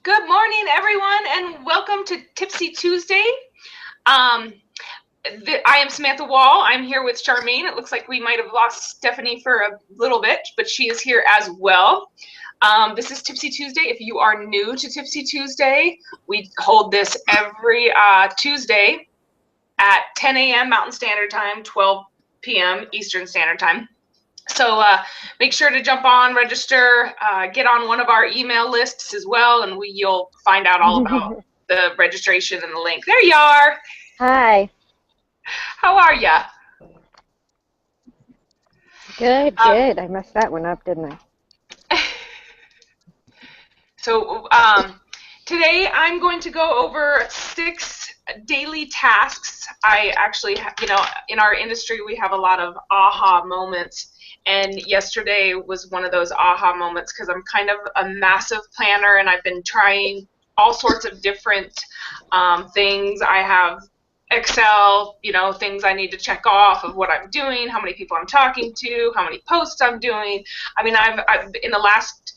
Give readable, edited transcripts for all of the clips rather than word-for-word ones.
Good morning, everyone, and welcome to Tipsy Tuesday. Um, I am Samantha Wall. I'm here with Charmaine. It looks like we might have lost Stephanie for a little bit, but she is here as well. This is Tipsy Tuesday. If you are new to Tipsy Tuesday, we hold this every Tuesday at 10 a.m. Mountain Standard Time, 12 p.m. Eastern Standard Time. So make sure to jump on, register, get on one of our email lists as well, and you'll find out all about the registration and the link. There you are. Hi. How are ya? Good, good. I messed that one up, didn't I? So today I'm going to go over 6 daily tasks. I actually, in our industry we have a lot of aha moments. And yesterday was one of those aha moments because I'm kind of a massive planner and I've been trying all sorts of different things. I have Excel, things I need to check off of what I'm doing, how many people I'm talking to, how many posts I'm doing. I mean, I've in the last,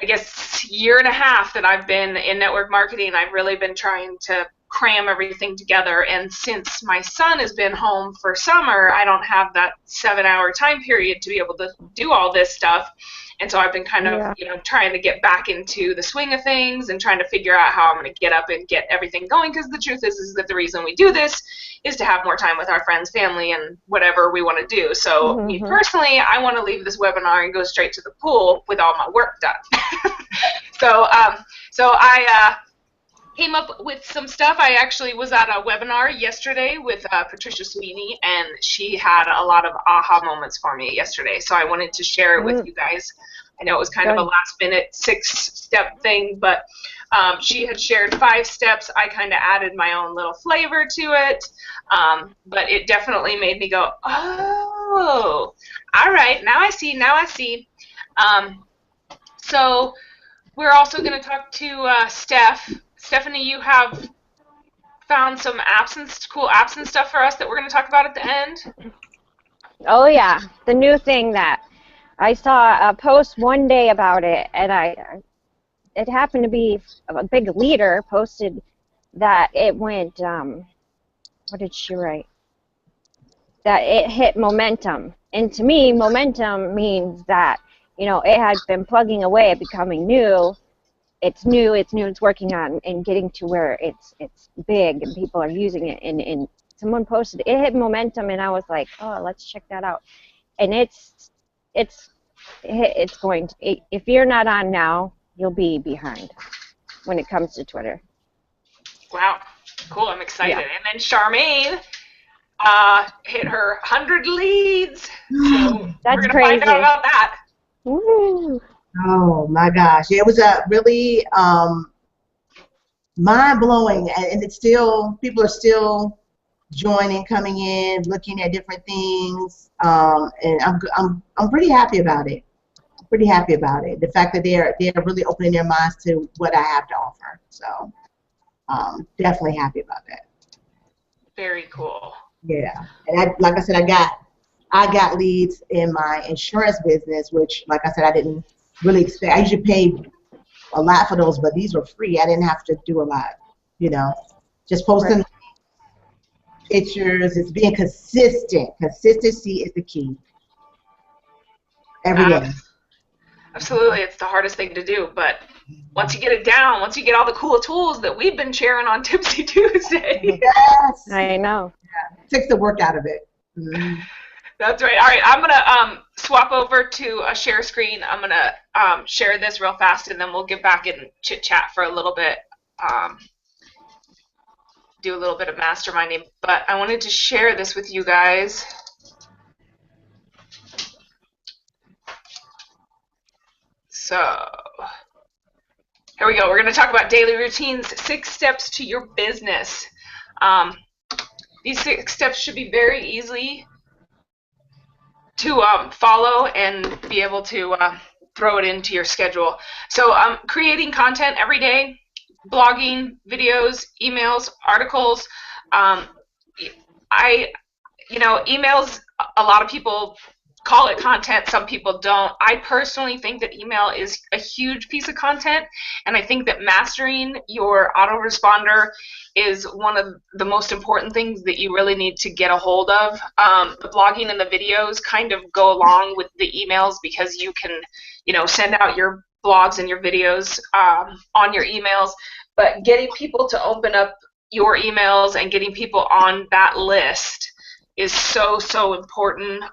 I guess, year and a half that I've been in network marketing, I've really been trying to cram everything together. And since my son has been home for summer, I don't have that 7-hour time period to be able to do all this stuff. And so I've been kind of, trying to get back into the swing of things and trying to figure out how I'm going to get up and get everything going. Because the truth is that the reason we do this is to have more time with our friends, family, and whatever we want to do. So me personally, I want to leave this webinar and go straight to the pool with all my work done. So I came up with some stuff. I actually was at a webinar yesterday with Patricia Sweeney, and she had a lot of aha moments for me yesterday. So I wanted to share it with you guys. I know it was kind of a last-minute 6-step thing, but she had shared 5 steps. I kind of added my own little flavor to it, but it definitely made me go, oh, all right, now I see, now I see. So we're also going to talk to Steph. Stephanie, you have found some cool apps and stuff for us that we're going to talk about at the end. Oh yeah, the new thing that I saw a post one day about it, and it happened to be a big leader posted that it went. What did she write? That it hit momentum, and to me, momentum means that it had been plugging away at becoming new. It's new, it's working on and getting to where it's big and people are using it, and someone posted it hit momentum, and I was like, oh, let's check that out. And it's going to, if you're not on now, you'll be behind when it comes to Twitter. Wow, cool, I'm excited. Yeah. And then Charmaine hit her 100 leads, so that's we're going to crazy. find out about that. Woo. Oh my gosh, it was a really mind-blowing, and it's still, people are still joining, coming in, looking at different things, and I'm pretty happy about it. Pretty happy about it. The fact that they're really opening their minds to what I have to offer. So definitely happy about that. Very cool. Yeah, and like I said, I got leads in my insurance business, which, like I said, I didn't really expect. I usually pay a lot for those, but these were free. I didn't have to do a lot, just posting pictures. It's being consistent. Consistency is the key. Every day. Absolutely, it's the hardest thing to do, but once you get it down, once you get all the cool tools that we've been sharing on Tipsy Tuesday. Yes. I know. Yeah. It takes the work out of it. Mm-hmm. That's right. All right, I'm going to swap over to a share screen. I'm going to share this real fast, and then we'll get back and chit-chat for a little bit, do a little bit of masterminding. But I wanted to share this with you guys. So here we go. We're going to talk about daily routines, 6 steps to your business. These 6 steps should be very easy to follow and be able to throw it into your schedule. So creating content every day, blogging, videos, emails, articles. Emails, a lot of people call it content. Some people don't. I personally think that email is a huge piece of content, and I think that mastering your autoresponder is one of the most important things that you really need to get a hold of. The blogging and the videos kind of go along with the emails because you can, send out your blogs and your videos on your emails, but getting people to open up your emails and getting people on that list is so, so important.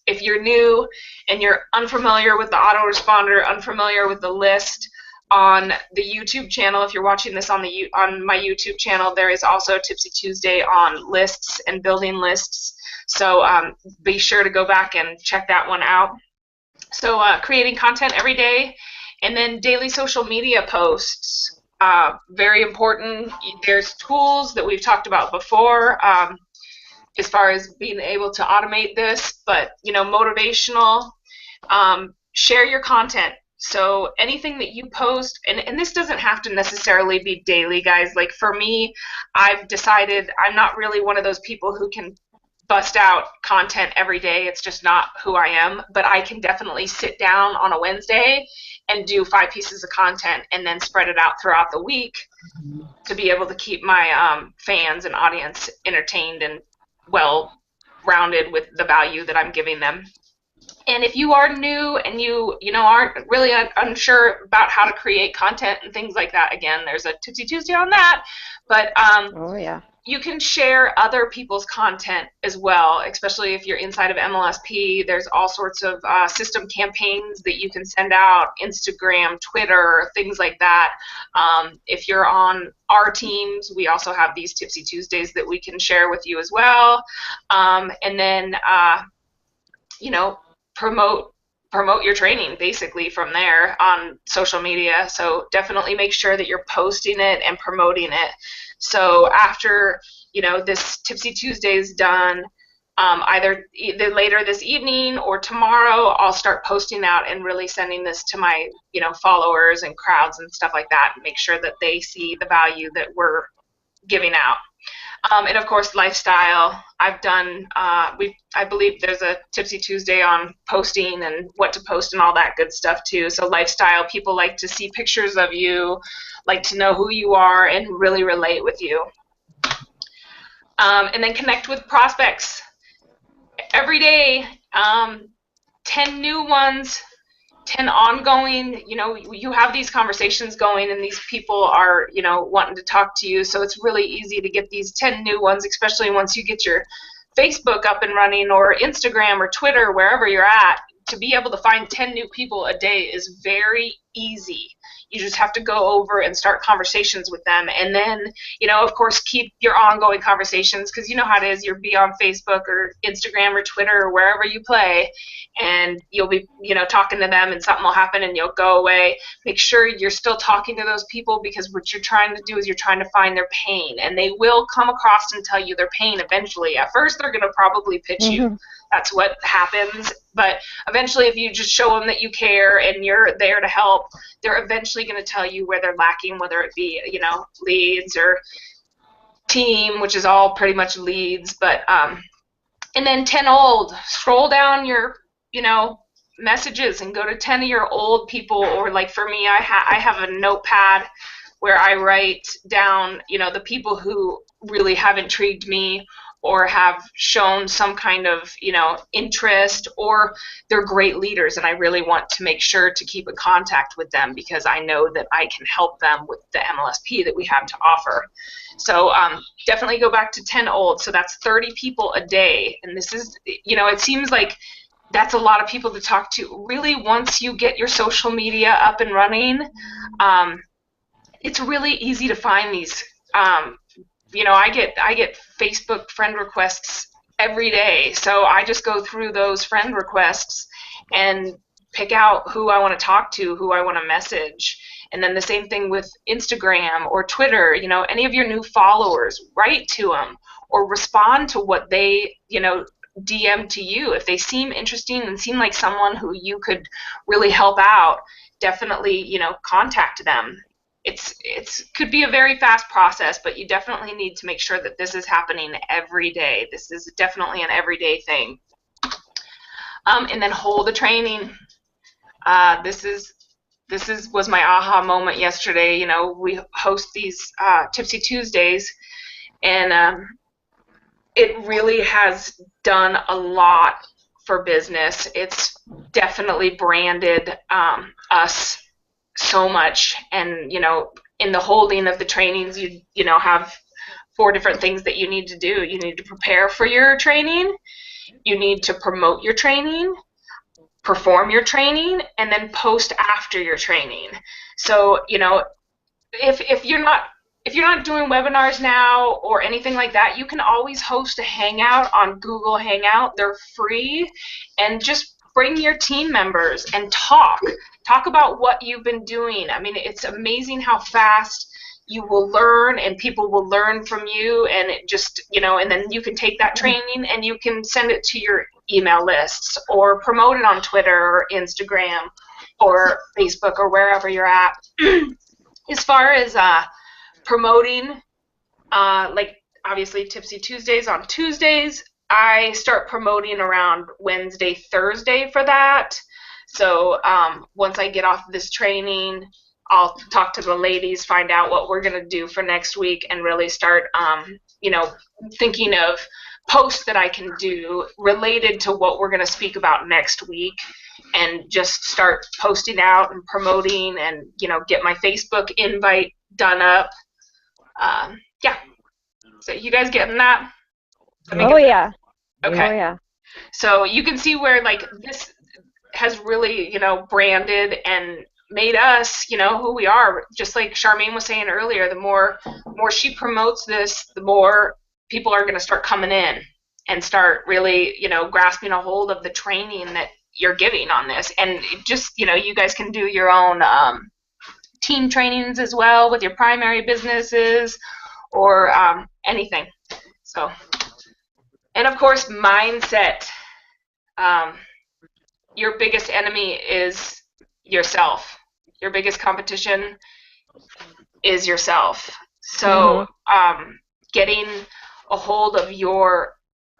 If you're new and you're unfamiliar with the autoresponder, unfamiliar with the list, on the YouTube channel, if you're watching this on my YouTube channel, there is also Tipsy Tuesday on lists and building lists. So be sure to go back and check that one out. So creating content every day, and then daily social media posts. Very important. There's tools that we've talked about before. As far as being able to automate this, but motivational, share your content. So anything that you post, and this doesn't have to necessarily be daily, guys. Like for me, I've decided I'm not really one of those people who can bust out content every day. It's just not who I am, but I can definitely sit down on a Wednesday and do 5 pieces of content and then spread it out throughout the week to be able to keep my fans and audience entertained and well-rounded with the value that I'm giving them. And if you are new and you aren't really unsure about how to create content and things like that, again, there's a Tipsy Tuesday on that. But Oh yeah. you can share other people's content as well, especially if you're inside of MLSP. There's all sorts of system campaigns that you can send out, Instagram, Twitter, things like that. If you're on our teams, we also have these Tipsy Tuesdays that we can share with you as well. And then, promote your training basically from there on social media. So definitely make sure that you're posting it and promoting it. So after this Tipsy Tuesday is done, either later this evening or tomorrow, I'll start posting out and really sending this to my followers and crowds and stuff like that, and make sure that they see the value that we're giving out. And of course, lifestyle. I've done. I believe there's a Tipsy Tuesday on posting and what to post and all that good stuff too. So lifestyle. People like to see pictures of you, like to know who you are, and really relate with you. And then connect with prospects every day. 10 new ones. 10 ongoing, you have these conversations going and these people are, wanting to talk to you. So it's really easy to get these 10 new ones, especially once you get your Facebook up and running or Instagram or Twitter, wherever you're at. To be able to find 10 new people a day is very easy. You just have to go over and start conversations with them. And then, of course, keep your ongoing conversations, because you know how it is. You'll be on Facebook or Instagram or Twitter or wherever you play, and you'll be, talking to them, and something will happen and you'll go away. Make sure you're still talking to those people, because what you're trying to do is you're trying to find their pain, and they will come across and tell you their pain eventually. At first, they're going to probably pitch you. That's what happens. But eventually, if you just show them that you care and you're there to help, they're eventually going to tell you where they're lacking, whether it be, leads or team, which is all pretty much leads. But and then 10 old. Scroll down your, messages and go to 10 of your old people. Or like for me, I have a notepad where I write down, the people who really have intrigued me or have shown some kind of, interest, or they're great leaders, and I really want to make sure to keep in contact with them because I know that I can help them with the MLSP that we have to offer. So definitely go back to 10 old. So that's 30 people a day, and this is, it seems like that's a lot of people to talk to. Really, once you get your social media up and running, it's really easy to find these. I get Facebook friend requests every day, so I just go through those friend requests and pick out who I want to talk to, who I want to message. And then the same thing with Instagram or Twitter. Any of your new followers, write to them or respond to what they, DM to you. If they seem interesting and seem like someone who you could really help out, definitely, contact them. It's could be a very fast process, but you definitely need to make sure that this is happening every day. This is definitely an everyday thing. And then hold the training. This was my aha moment yesterday. You know, we host these Tipsy Tuesdays, and it really has done a lot for business. It's definitely branded us so much, and you know, in the holding of the trainings, you know, have 4 different things that you need to do. You need to prepare for your training, you need to promote your training, perform your training, and then post after your training. So, you know, if you're not doing webinars now or anything like that, you can always host a hangout on Google Hangout. They're free, and just bring your team members and talk about what you've been doing. I mean, it's amazing how fast you will learn, and people will learn from you, and it just, you know, and then you can take that training and you can send it to your email lists or promote it on Twitter or Instagram or Facebook or wherever you're at. As far as promoting, like obviously Tipsy Tuesdays on Tuesdays, I start promoting around Wednesday, Thursday for that. So once I get off this training, I'll talk to the ladies, find out what we're going to do for next week, and really start, you know, thinking of posts that I can do related to what we're going to speak about next week, and just start posting out and promoting, and, you know, get my Facebook invite done up. Yeah. So you guys getting that? Oh yeah. Okay. Oh yeah. So you can see where, like, this has really, you know, branded and made us, you know, who we are. Just like Charmaine was saying earlier, the more she promotes this, the more people are going to start coming in and start really, you know, grasping a hold of the training that you're giving on this. And just, you know, you guys can do your own team trainings as well with your primary businesses or anything. So, and of course, mindset. Your biggest enemy is yourself. Your biggest competition is yourself. So getting a hold of your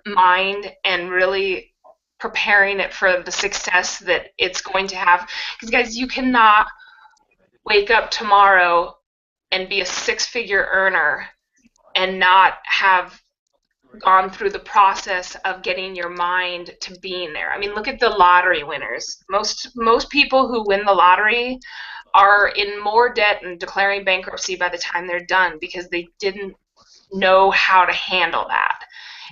mind and really preparing it for the success that it's going to have. Because guys, you cannot wake up tomorrow and be a 6-figure earner and not have gone through the process of getting your mind to being there. I mean, look at the lottery winners. Most people who win the lottery are in more debt and declaring bankruptcy by the time they're done, because they didn't know how to handle that.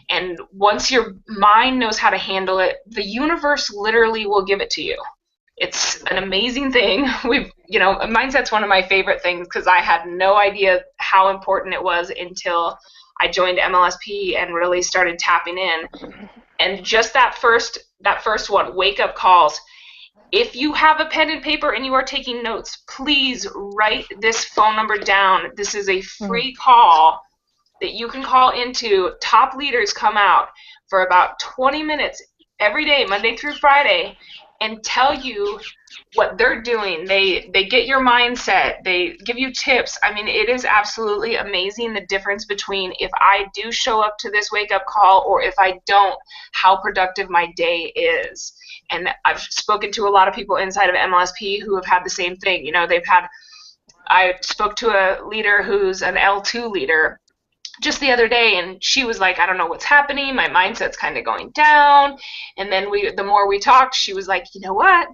And once your mind knows how to handle it, the universe literally will give it to you. It's an amazing thing. You know, mindset's one of my favorite things, because I had no idea how important it was until I joined MLSP and really started tapping in. And just that first one, wake up calls. If you have a pen and paper and you are taking notes, please write this phone number down. This is a free call that you can call into. Top leaders come out for about 20 minutes every day, Monday through Friday, and tell you what they're doing. They get your mindset. They give you tips. I mean, it is absolutely amazing the difference between if I do show up to this wake-up call or if I don't, how productive my day is. And I've spoken to a lot of people inside of MLSP who have had the same thing. You know, I spoke to a leader who's an L2 leader just the other day, and she was like, I don't know what's happening. My mindset's kind of going down. And then the more we talked, she was like, you know what?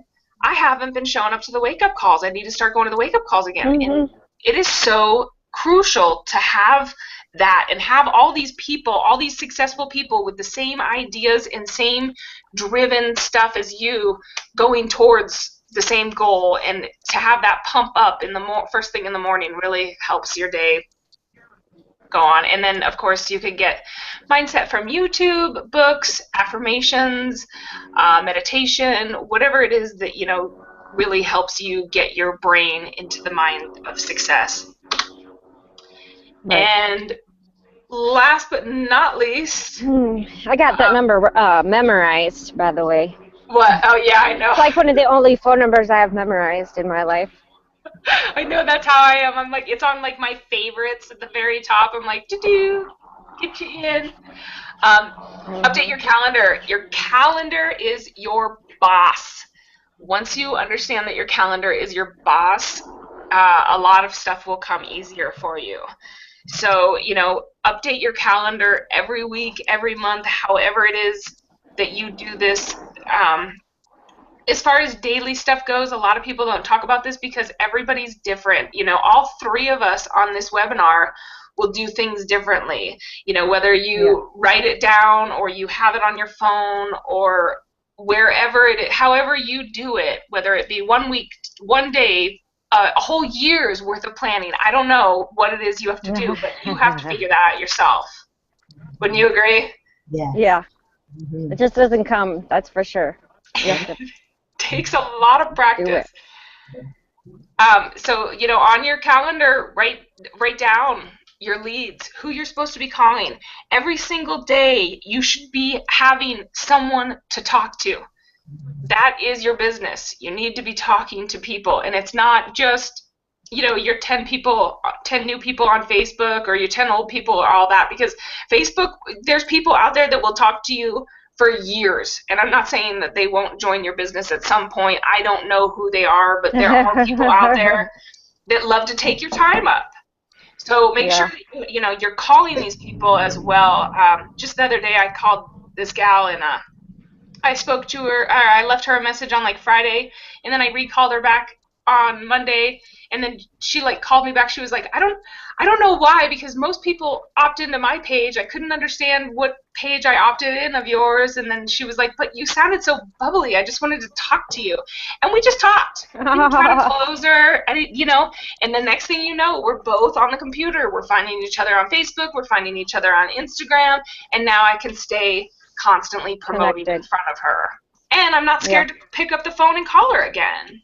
I haven't been showing up to the wake-up calls. I need to start going to the wake-up calls again. And it is so crucial to have that and have all these people, all these successful people with the same ideas and same driven stuff as you going towards the same goal. And to have that pump up in the first thing in the morning really helps your day go on. And then, of course, you can get mindset from YouTube, books, affirmations, meditation, whatever it is that, you know, really helps you get your brain into the mind of success. Right. And last but not least, I got that number memorized, by the way. What? Oh, yeah, I know. It's like one of the only phone numbers I have memorized in my life. I know, that's how I am. I'm like, it's on like my favorites at the very top. I'm like, get you in. Um, Update your calendar. Your calendar is your boss. Once you understand that your calendar is your boss, a lot of stuff will come easier for you. So, update your calendar every week, every month, however it is that you do this. As far as daily stuff goes, a lot of people don't talk about this because everybody's different. All three of us on this webinar will do things differently. Whether you write it down or you have it on your phone or wherever however you do it, whether it be 1 week, 1 day, a whole year's worth of planning. I don't know what it is you have to do, but you have to figure that out yourself. Wouldn't you agree? Yeah. Yeah. Mm-hmm. It just doesn't come, that's for sure. You have to Takes a lot of practice. So, on your calendar, write down your leads, who you're supposed to be calling. Every single day, you should be having someone to talk to. That is your business. You need to be talking to people, and it's not just, your 10 new people on Facebook or your 10 old people or all that, because Facebook, there's people out there that will talk to you for years, and I'm not saying that they won't join your business at some point. I don't know who they are, but there are people out there that love to take your time up. So make sure that, you're calling these people as well. Just the other day, I called this gal, and I spoke to her. I left her a message on like Friday, and then I recalled her back on Monday, and then she called me back. She was like, I don't know why, because most people opt into my page. I couldn't understand what page I opted in of yours. And then she was like, but you sounded so bubbly. I just wanted to talk to you. And we just talked. We were trying to close her, and the next thing you know, we're both on the computer. We're finding each other on Facebook. We're finding each other on Instagram. And now I can stay constantly promoting in front of her. And I'm not scared to pick up the phone and call her again,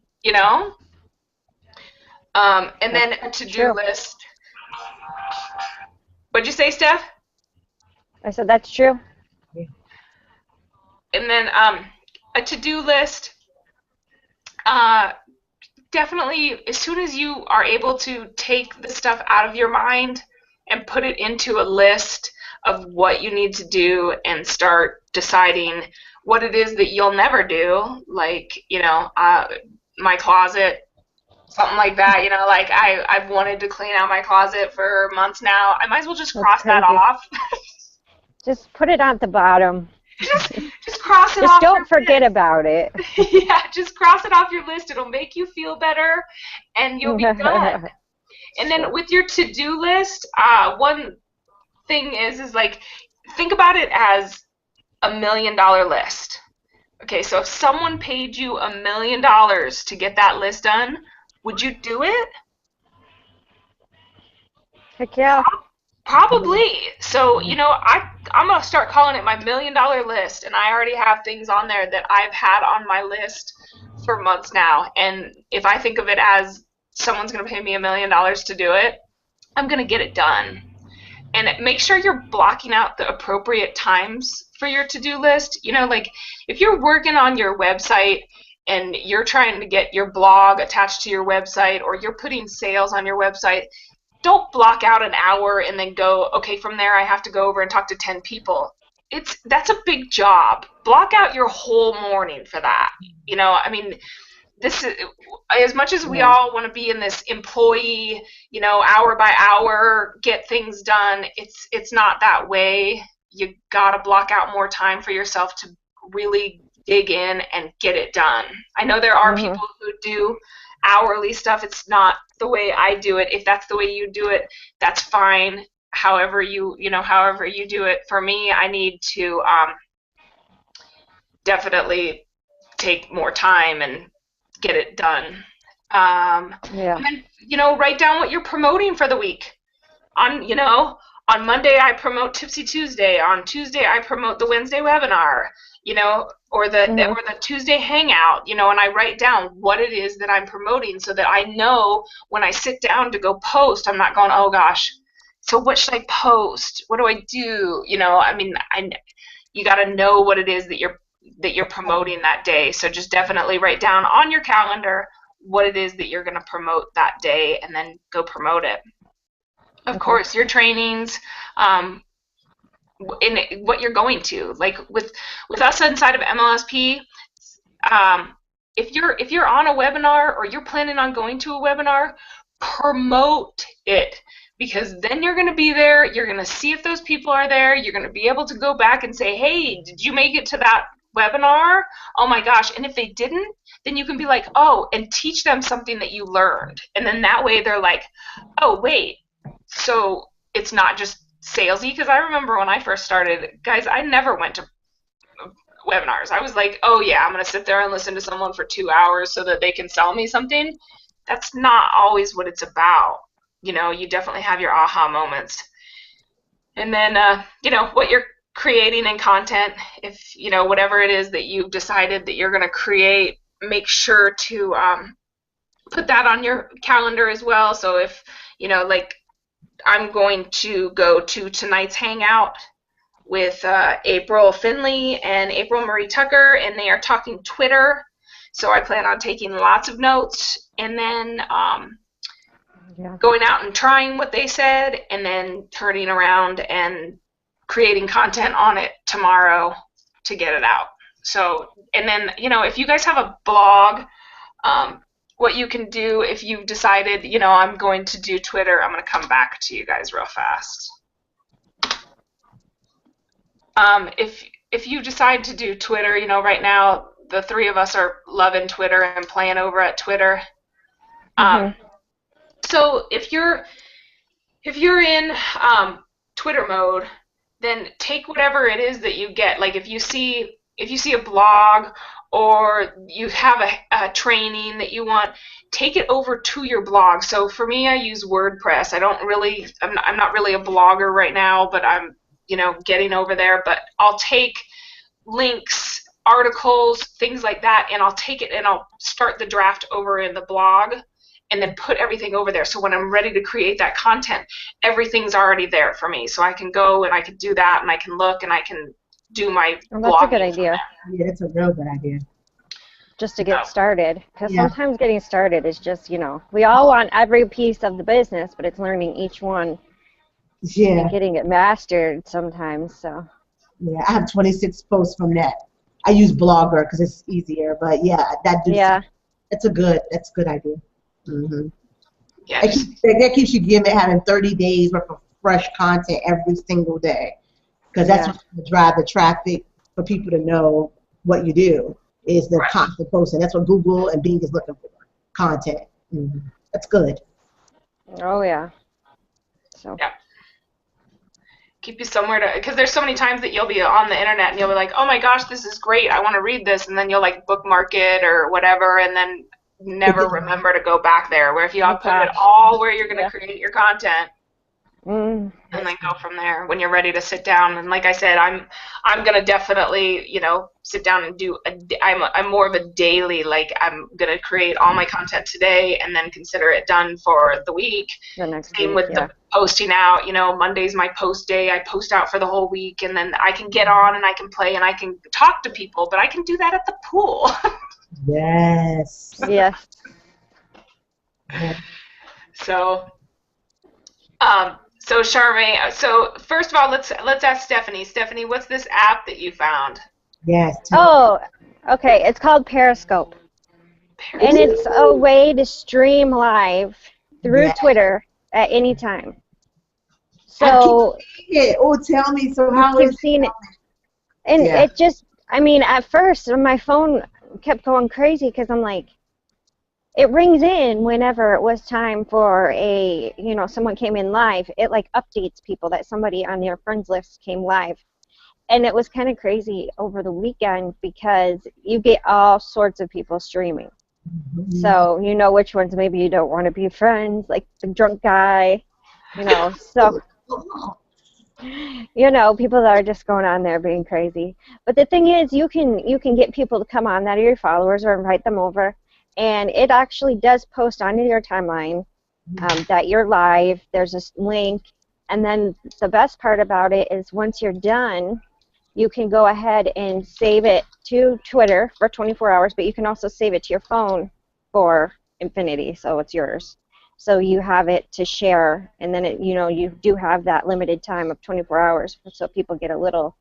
And then a to-do list. What'd you say, Steph? I said that's true. And then a to-do list. Definitely, as soon as you are able to take the stuff out of your mind and put it into a list of what you need to do and start deciding what it is that you'll never do, like, my closet, something like that, I've wanted to clean out my closet for months now. I might as well just cross that off. Just put it on the bottom. Just cross it Just off. don't forget about it. Yeah, just cross it off your list. It'll make you feel better, and you'll be done. And then with your to-do list, one thing is think about it as $1 million list. Okay, so if someone paid you $1 million to get that list done, would you do it? Heck yeah. Probably. So, I'm going to start calling it my $1 million list, and I already have things on there that I've had on my list for months now. And if I think of it as someone's going to pay me $1 million to do it, I'm going to get it done. And make sure you're blocking out the appropriate times for your to-do list. If you're working on your website and you're trying to get your blog attached to your website, or you're putting sales on your website, don't block out an hour and then go, okay, from there I have to go over and talk to 10 people. That's a big job. Block out your whole morning for that. This is, as much as we all want to be in this employee, hour by hour, get things done, it's not that way. You got to block out more time for yourself to really dig in and get it done. I know there are people who do hourly stuff. It's not the way I do it. If that's the way you do it, that's fine. However you do it. For me, I need to definitely take more time and get it done. And then, write down what you're promoting for the week. On Monday I promote Tipsy Tuesday. On Tuesday I promote the Wednesday webinar, or the Tuesday hangout, and I write down what it is that I'm promoting so that I know when I sit down to go post, I'm not going, oh gosh, so what should I post? What do I do? You got to know what it is that you're promoting that day. So just definitely write down on your calendar what it is that you're going to promote that day, and then go promote it. Of course, your trainings, in what you're going to. Like with us inside of MLSP, um, if you're on a webinar or you're planning on going to a webinar, promote it, because then you're going to be there, you're going to see if those people are there, you're going to be able to go back and say, hey, did you make it to that webinar? Oh my gosh. And if they didn't, then you can be like, oh, and teach them something that you learned. And then that way they're like, oh wait, so it's not just salesy. Because I remember when I first started, guys, I never went to webinars. I was like, oh yeah, I'm going to sit there and listen to someone for 2 hours so that they can sell me something. That's not always what it's about. You know, you definitely have your aha moments. And then, you know, what you're creating in content, if, you know, whatever it is that you've decided that you're going to create, make sure to put that on your calendar as well. So if, you know, like I'm going to go to tonight's hangout with April Finley and April Marie Tucker, and they are talking Twitter. So I plan on taking lots of notes, and then going out and trying what they said, and then turning around and creating content on it tomorrow to get it out. So, and then, you know, if you guys have a blog, what you can do if you've decided, you know, I'm going to do Twitter, I'm going to come back to you guys real fast. If you decide to do Twitter, you know, right now the three of us are loving Twitter and playing over at Twitter. So if you're in Twitter mode, then take whatever it is that you get. Like if you see a blog or you have a training that you want, take it over to your blog. So for me, I use WordPress. I'm not really a blogger right now, but I'm, you know, getting over there. But I'll take links, articles, things like that, and I'll take it and I'll start the draft over in the blog and then put everything over there. So when I'm ready to create that content, everything's already there for me. So I can go and I can do that, and I can look and I can do my Well, that's a good idea. Yeah, it's a real good idea. Just to get started, because sometimes getting started is just, you know, we all want every piece of the business, but it's learning each one and getting it mastered sometimes. So yeah, I have 26 posts from that. I use Blogger because it's easier, but yeah, that's a good idea. Mm-hmm. Yeah, that keeps you having 30 days worth of fresh content every single day, because that's what's going to drive the traffic for people to know what you do is the constant posting. That's what Google and Bing is looking for, content. Mm-hmm. That's good. Oh yeah. So. Yeah. Keep you somewhere to, because there's so many times that you'll be on the internet and you'll be like, oh my gosh, this is great, I want to read this, and then you'll like bookmark it or whatever, and then never remember to go back there. Where if you put it all where you're going to create your content, and then go from there when you're ready to sit down. And like I said, I'm going to definitely, you know, sit down and do I'm more of a daily, like I'm going to create all my content today and then consider it done for the week. Same with the posting out, you know, Monday's my post day. I post out for the whole week, and then I can get on and I can play and I can talk to people, but I can do that at the pool. Yes. Yes. So Charmaine, so first of all, let's ask Stephanie. Stephanie, what's this app that you found? Yes. Oh, okay. It's called Periscope. And it's a way to stream live through Twitter at any time. So tell me, so how is it? And it just, I mean, at first my phone kept going crazy because I'm like, it rings in whenever it was time for someone came in live. It like updates people that somebody on your friends list came live. And it was kind of crazy over the weekend because you get all sorts of people streaming. Mm-hmm. So you know which ones maybe you don't want to be friends, like the drunk guy, you know. So, you know, people that are just going on there being crazy. But the thing is, you can get people to come on that are your followers or invite them over. And it actually does post onto your timeline that you're live. There's a link. And then the best part about it is once you're done, you can go ahead and save it to Twitter for 24 hours, but you can also save it to your phone for infinity, so it's yours. so you have it to share, and then it, you do have that limited time of 24 hours, so people get a little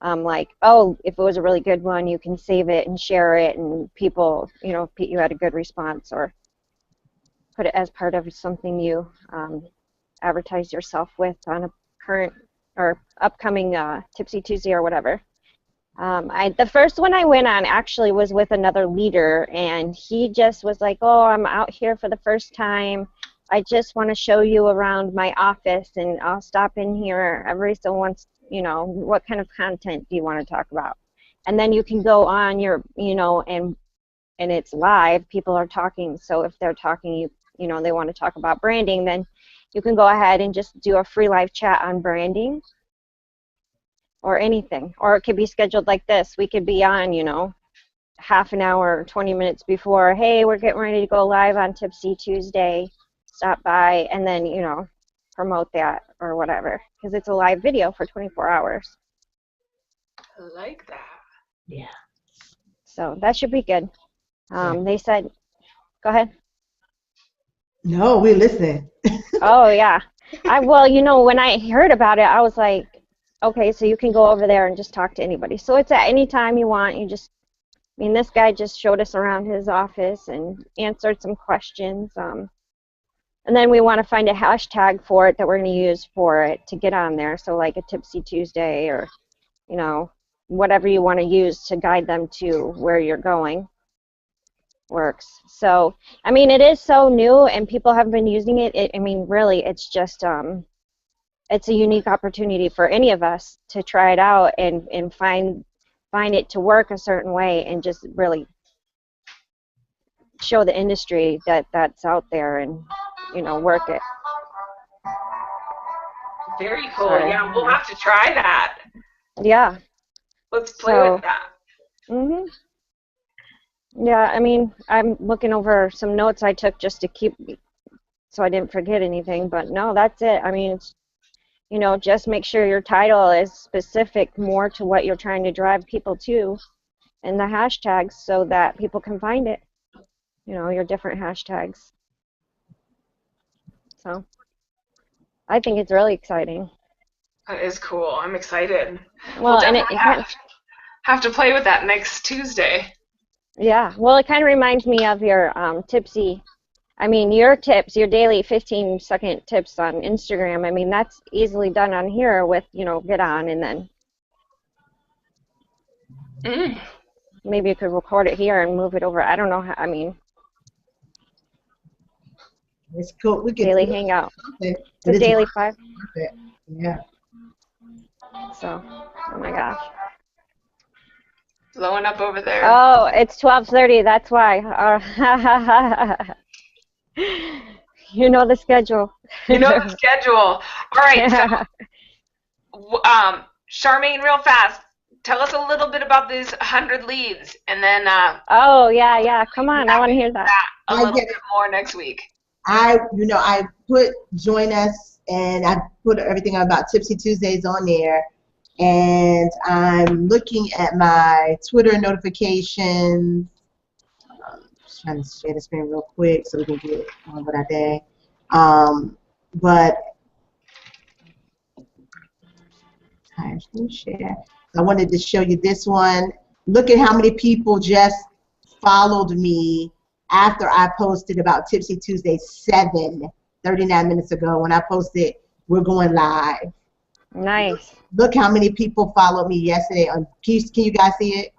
like, oh, if it was a really good one, you can save it and share it, and people, if you had a good response, or put it as part of something you advertise yourself with on a current or upcoming Tipsy Tuesday or whatever. The first one I went on actually was with another leader, and he just was like, oh, I'm out here for the first time. I just want to show you around my office, and I'll stop in here every so once, what kind of content do you want to talk about? And then you can go on your, and it's live, people are talking, so if they're talking, they want to talk about branding, then you can go ahead and just do a free live chat on branding or anything. Or it could be scheduled like this. We could be on, half an hour, 20 minutes before, hey, we're getting ready to go live on Tipsy Tuesday. Stop by, and then, promote that or whatever, because it's a live video for 24 hours. I like that. Yeah. So that should be good. They said, go ahead. No, we're listening. Oh, yeah. Well, when I heard about it, I was like, okay, so you can go over there and just talk to anybody. So it's at any time you want. This guy just showed us around his office and answered some questions. And then we want to find a hashtag for it that we're going to use for it to get on there. So like a Tipsy Tuesday or, whatever you want to use to guide them to where you're going works. So, it is so new and people have been using it. Really, it's just, it's a unique opportunity for any of us to try it out and find it to work a certain way and just really show the industry that's out there and, work it. Very cool. Sorry. Yeah, we'll have to try that. Yeah. Let's play with that. Mhm. Yeah, I'm looking over some notes I took just to keep, so I didn't forget anything, but no, that's it. It's, just make sure your title is specific more to what you're trying to drive people to, and the hashtags so that people can find it, your different hashtags. So I think it's really exciting. That is cool. I'm excited. Well, We'll and definitely have to play with that next Tuesday. yeah, well, it kind of reminds me of your Tipsy. Your tips, your daily 15-second tips on Instagram. That's easily done on here with, get on and then maybe you could record it here and move it over. I don't know how, It's cool. We daily hangout. It's a daily 5. Yeah. So, oh my gosh. Blowing up over there. Oh, it's 12:30. That's why. You know the schedule. You know the schedule. All right. So, Charmaine, real fast, tell us a little bit about these 100 leads, and then. Oh yeah. Come on, I want to hear that. A little bit more next week. I put join us, and I put everything about Tipsy Tuesdays on there, and I'm looking at my Twitter notifications. Just trying to share the screen real quick so we can get on with our day. But share. I wanted to show you this one. Look at how many people just followed me after I posted about Tipsy Tuesday 39 minutes ago when I posted we're going live. Nice. Look how many people followed me yesterday. Can you guys see it?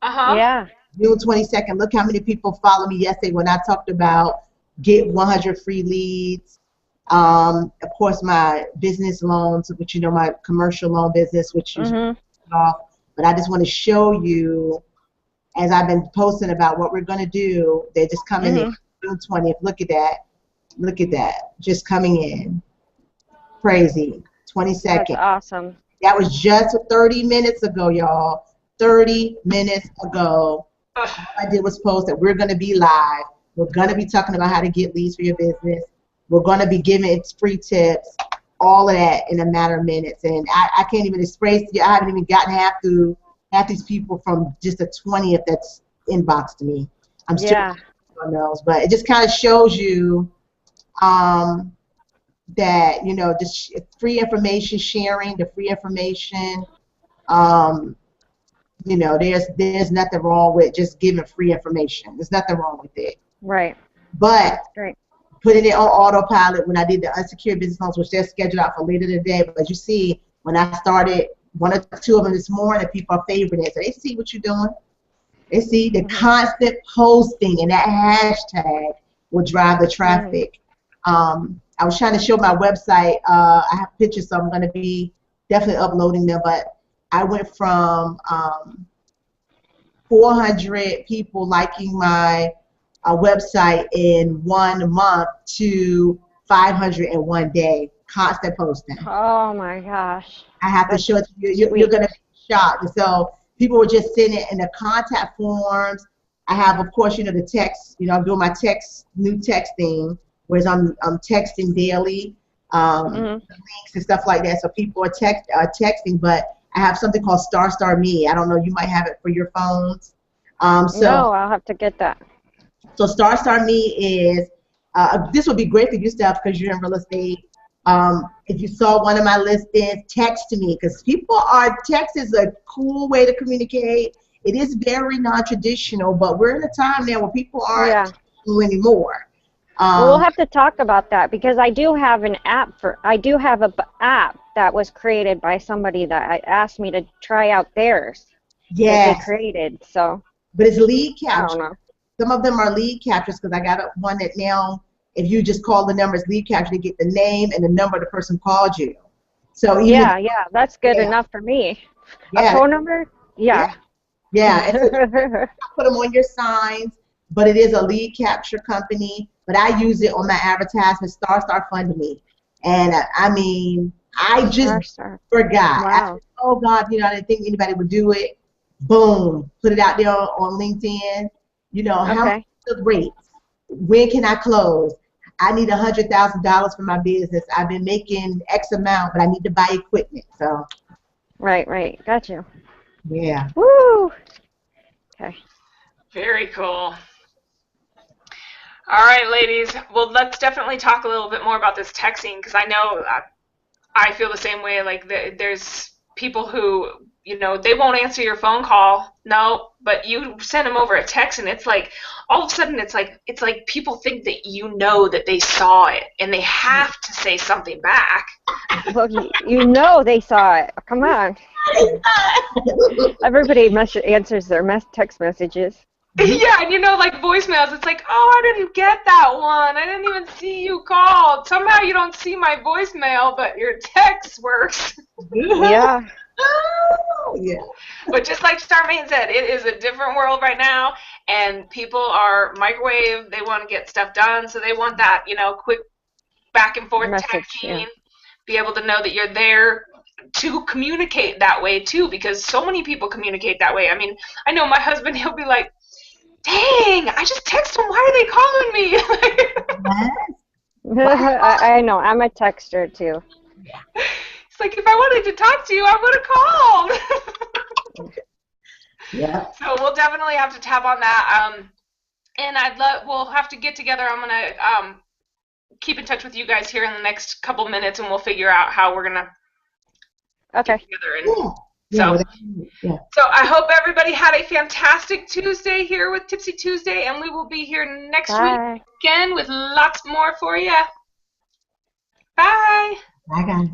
Yeah. June 22nd. Look how many people followed me yesterday when I talked about get 100 free leads. Of course, my business loans, which my commercial loan business, which is off. But I just want to show you, as I've been posting about what we're going to do, they're just coming in June 20th. Look at that. Look at that. Just coming in. Crazy. 22nd. That's awesome. That was just 30 minutes ago, y'all. 30 minutes ago. All I did was post that we're going to be live. We're going to be talking about how to get leads for your business. We're going to be giving free tips. All of that in a matter of minutes. And I can't even express to you. I haven't even gotten half these people from just the 20th that's inboxed to me. I'm still on those. But it just kind of shows you that, you know, just free information sharing, the free information. Um, you know, there's nothing wrong with just giving free information. There's nothing wrong with it. Right. But That's great. putting it on autopilot when I did the unsecured business loans, which they're scheduled out for later today. But as you see, when I started one or two of them this morning, people are favoring it. So they see what you're doing. They see the constant posting, and that hashtag will drive the traffic. I was trying to show my website. I have pictures, so I'm going to be definitely uploading them. But I went from 400 people liking my website in 1 month to 500 in 1 day. Constant posting. Oh my gosh. I have to show it to you. You're going to be shocked. So people were just sending it in the contact forms. I have, of course, you know, the text. You know, I'm doing my new texting, whereas I'm texting daily, links and stuff like that. So people are texting, but I have something called Star Me. I don't know. You might have it for your phones. No, I'll have to get that. So Star Me is this would be great for you, Steph, because you're in real estate. If you saw one of my listings, text me, because text is a cool way to communicate. It is very non-traditional, but we're in a time now where people aren't traditional anymore. Well, we'll have to talk about that, because I do have an app app that was created by somebody that asked me to try out theirs. That they created, so. But it's lead capture. I don't know. Some of them are lead captures, because I got one that now, if you just call the number as lead capture, you get the name and the number the person called you. So yeah, that's good enough for me. A phone number? Yeah. And so put them on your signs, but it is a lead capture company. But I use it on my advertisement. Star funded me, and I mean, I just forgot. Wow. Oh God, you know, I didn't think anybody would do it. Boom, put it out there on LinkedIn. You know, how much are the rates? When can I close? I need $100,000 for my business. I've been making X amount, but I need to buy equipment. So. Right. Got you. Yeah. Woo. Okay. Very cool. All right, ladies. Well, let's definitely talk a little bit more about this texting, because I know I feel the same way. Like there's people who, you know, they won't answer your phone call. No, but you send them over a text, and it's like all of a sudden it's like people think that you know that they saw it, and they have to say something back. Well, you know they saw it. Come on. Everybody answers their text messages. Yeah, and you know, like voicemails, it's like, oh, I didn't get that one. I didn't even see you called. Somehow you don't see my voicemail, but your text works. Yeah. Yeah. But just like Charmaine said, it is a different world right now, and people are microwave. They want to get stuff done, so they want that, you know, quick back and forth texting. Be able to know that you're there to communicate that way too, because so many people communicate that way. I mean, I know my husband, he'll be like, dang, I just texted them. Why are they calling me? I know. I'm a texter too. It's like, if I wanted to talk to you, I would have called. Yeah. So we'll definitely have to tap on that. And we'll have to get together. I'm gonna keep in touch with you guys here in the next couple minutes, and we'll figure out how we're gonna get together. And So I hope everybody had a fantastic Tuesday here with Tipsy Tuesday, and we will be here next week again with lots more for you. Bye. Bye, guys.